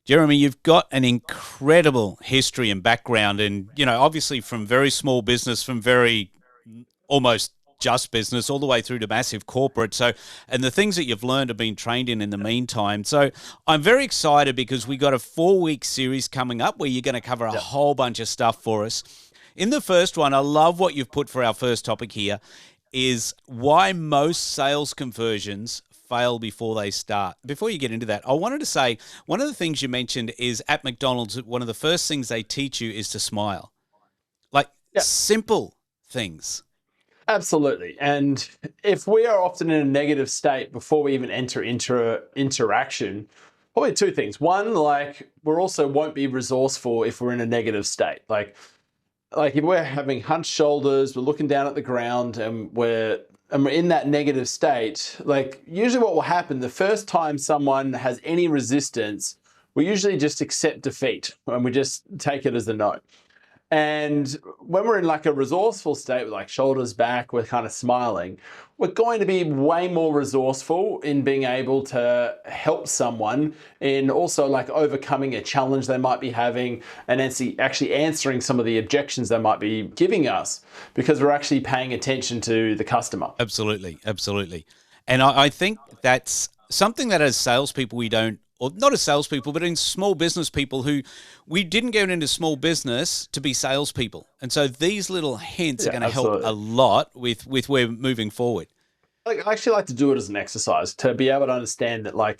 Jeremy, you've got an incredible history and background, and obviously from very small business, from very almost just business, all the way through to massive corporate. So, and the things that you've learned have been trained in the meantime. So, I'm very excited because we got a 4-week series coming up where you're going to cover a Yep. whole bunch of stuff for us. In the first one, I love what you've put for our first topic here is why most sales conversions fail before they start. Before you get into that, I wanted to say one of the things you mentioned is at McDonald's, one of the first things they teach you is to smile. Like Yep. simple things. Absolutely. And if we are often in a negative state before we even enter into interaction, probably two things. One, like we're also won't be resourceful if we're in a negative state. Like if we're having hunched shoulders, we're looking down at the ground and we're in that negative state, like usually what will happen the first time someone has any resistance, we usually just accept defeat and we just take it as a no. And when we're in like a resourceful state with like shoulders back, we're kind of smiling, we're going to be way more resourceful in being able to help someone in also like overcoming a challenge they might be having and actually answering some of the objections they might be giving us because we're actually paying attention to the customer. Absolutely, absolutely. And I think that's something that as salespeople we don't, or not as salespeople, but in small business people who we didn't get into small business to be salespeople. And so these little hints are Yeah, going to help a absolutely. lot with where moving forward. Like, I actually like to do it as an exercise to be able to understand that like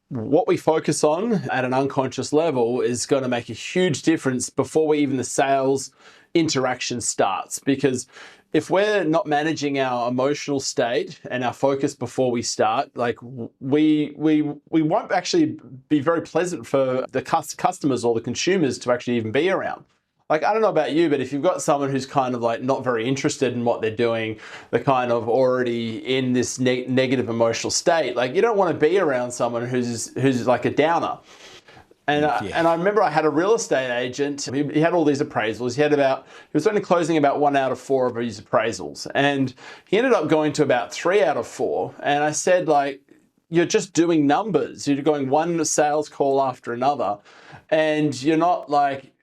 what we focus on at an unconscious level is going to make a huge difference before even the sales interaction starts. Because if we're not managing our emotional state and our focus before we start, like we won't actually be very pleasant for the customers or the consumers to actually even be around. Like, I don't know about you, but if you've got someone who's kind of like not very interested in what they're doing, they're kind of already in this negative emotional state, like you don't want to be around someone who's like a downer. Yeah. And I remember I had a real estate agent. He had all these appraisals. He was only closing about 1 out of 4 of his appraisals, and he ended up going to about 3 out of 4. And I said, like, you're just doing numbers. You're going one sales call after another, and you're not like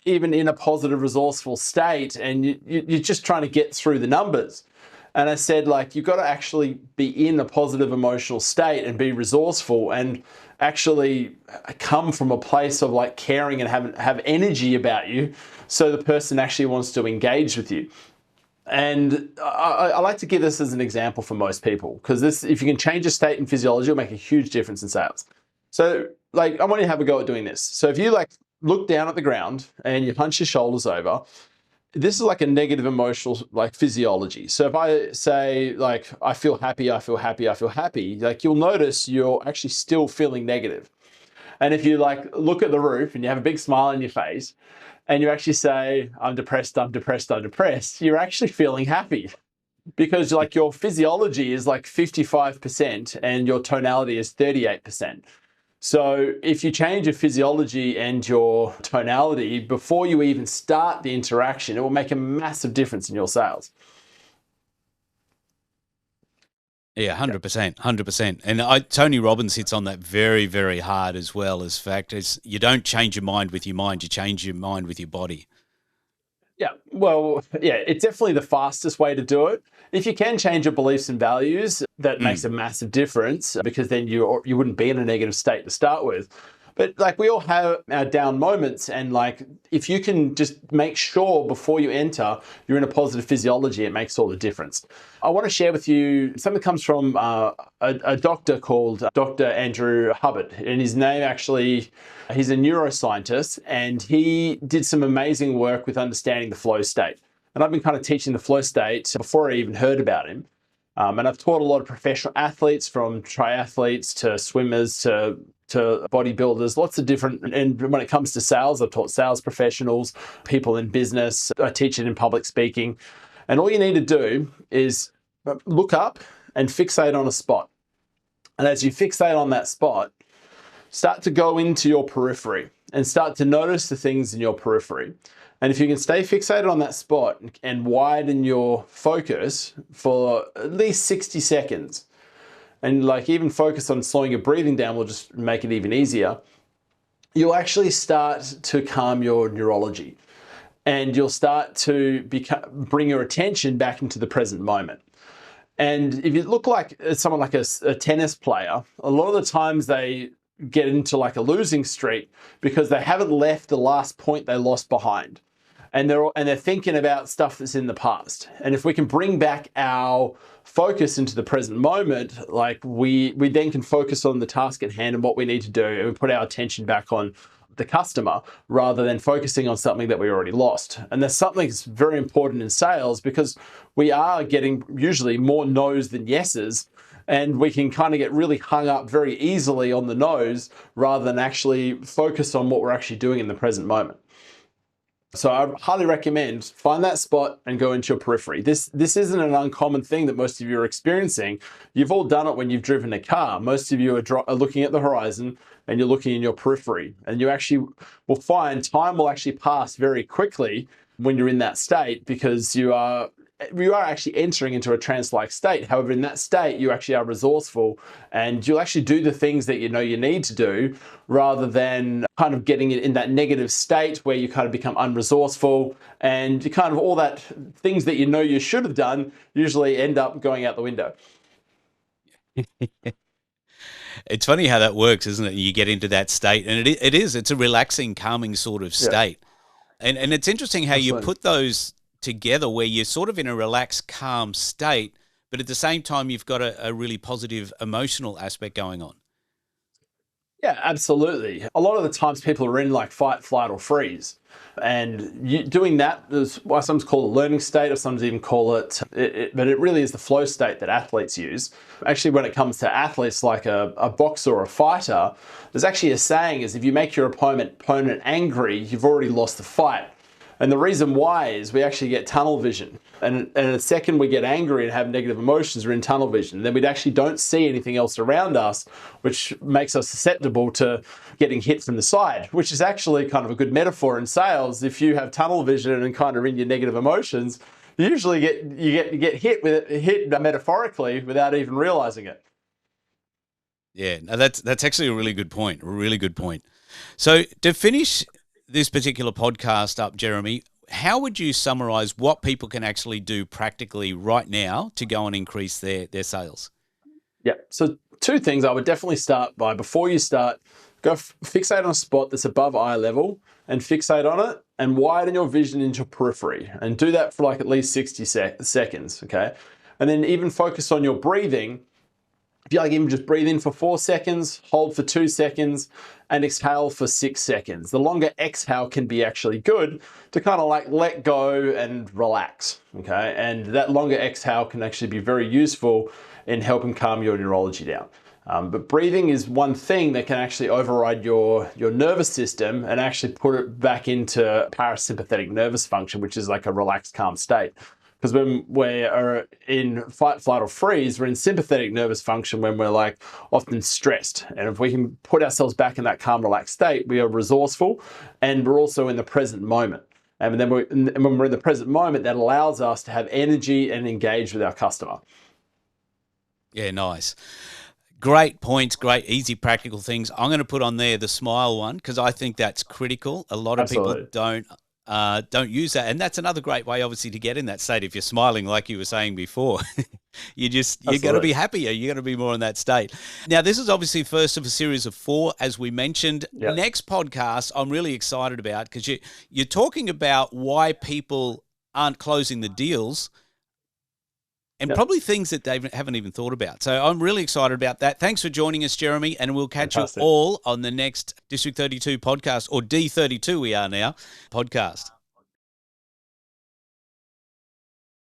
even in a positive, resourceful state, and you're just trying to get through the numbers. And I said, like, you've got to actually be in a positive emotional state and be resourceful and actually come from a place of like caring and have energy about you so the person actually wants to engage with you. And I like to give this as an example for most people because this, if you can change a state in physiology, it'll make a huge difference in sales. So like, I want you to have a go at doing this. So if you like look down at the ground and you punch your shoulders over, this is like a negative emotional like physiology. So if I say like, I feel happy, I feel happy, I feel happy, like you'll notice you're actually still feeling negative. And if you like look at the roof and you have a big smile on your face and you actually say, I'm depressed, I'm depressed, I'm depressed, you're actually feeling happy because like your physiology is like 55% and your tonality is 38%. So if you change your physiology and your tonality before you even start the interaction, it will make a massive difference in your sales. Yeah, Yeah. 100%, 100%. And Tony Robbins hits on that very, very hard as well as fact is you don't change your mind with your mind, you change your mind with your body. Yeah, well, yeah, it's definitely the fastest way to do it. If you can change your beliefs and values, that makes Mm. a massive difference because then you wouldn't be in a negative state to start with. But like we all have our down moments, and like if you can just make sure before you enter you're in a positive physiology, it makes all the difference. I want to share with you something that comes from a doctor called Dr. Andrew Hubbard, and his name actually, he's a neuroscientist, and he did some amazing work with understanding the flow state. And I've been kind of teaching the flow state before I even heard about him. And I've taught a lot of professional athletes, from triathletes to swimmers to bodybuilders, lots of different. And when it comes to sales, I've taught sales professionals, people in business. I teach it in public speaking. And all you need to do is look up and fixate on a spot. And as you fixate on that spot, start to go into your periphery and start to notice the things in your periphery. And if you can stay fixated on that spot and widen your focus for at least 60 seconds, and like even focus on slowing your breathing down will just make it even easier. you'll actually start to calm your neurology, and you'll start to bring your attention back into the present moment. And if you look like someone like a tennis player, a lot of the times they get into like a losing streak because they haven't left the last point they lost behind. And they're thinking about stuff that's in the past. And if we can bring back our focus into the present moment, like we then can focus on the task at hand and what we need to do, and we put our attention back on the customer rather than focusing on something that we already lost. And that's something that's very important in sales, because we are getting usually more no's than yeses, and we can kind of get really hung up very easily on the no's rather than actually focus on what we're actually doing in the present moment. So I highly recommend find that spot and go into your periphery. This isn't an uncommon thing that most of you are experiencing. You've all done it when you've driven a car. Most of you are looking at the horizon and you're looking in your periphery, and you actually will find time will actually pass very quickly when you're in that state, because you are actually entering into a trance-like state. However, in that state, you actually are resourceful, and you'll actually do the things that you know you need to do, rather than kind of getting in that negative state where you kind of become unresourceful, and you kind of all that things that you know you should have done usually end up going out the window. It's funny how that works, isn't it? You get into that state, and it's a relaxing, calming sort of state. Yeah. And it's interesting how you put those together, where you're sort of in a relaxed, calm state, but at the same time, you've got a really positive emotional aspect going on. Yeah, absolutely. A lot of the times people are in like fight, flight, or freeze. And doing that is why some call it a learning state, or some even call it, but it really is the flow state that athletes use. Actually, when it comes to athletes like a boxer or a fighter, there's actually a saying is, if you make your opponent angry, you've already lost the fight. And the reason why is we actually get tunnel vision. And the second we get angry and have negative emotions, we're in tunnel vision. Then we actually don't see anything else around us, which makes us susceptible to getting hit from the side, which is actually kind of a good metaphor in sales. If you have tunnel vision and kind of in your negative emotions, you usually get hit metaphorically without even realizing it. Yeah, no, that's actually a really good point. A really good point. So to finish this particular podcast up, Jeremy, how would you summarize what people can actually do practically right now to go and increase their sales? Yeah, so two things I would definitely start by. Before you start, go fixate on a spot that's above eye level and fixate on it, and widen your vision into periphery, and do that for like at least 60 seconds, okay? And then even focus on your breathing. If you like, even just breathe in for 4 seconds, hold for 2 seconds, and exhale for 6 seconds. The longer exhale can be actually good to kind of like let go and relax, okay? And that longer exhale can actually be very useful in helping calm your neurology down. But breathing is one thing that can actually override your nervous system and actually put it back into parasympathetic nervous function, which is like a relaxed, calm state. Because when we're in fight, flight, or freeze, we're in sympathetic nervous function when we're like often stressed. And if we can put ourselves back in that calm, relaxed state, we are resourceful, and we're also in the present moment. And then when we're in the present moment, that allows us to have energy and engage with our customer. Yeah, nice. Great points, great, easy, practical things. I'm going to put on there the smile one, because I think that's critical. A lot of people don't use that, and that's another great way, obviously, to get in that state. If you're smiling, like you were saying before, you're going to be happier. You're going to be more in that state. Now, this is obviously first of a series of 4, as we mentioned. Yep. Next podcast, I'm really excited about, because you're talking about why people aren't closing the deals, and probably things that they haven't even thought about. So I'm really excited about that. Thanks for joining us, Jeremy, and we'll catch you all on the next District 32 podcast, or D32 we are now, podcast.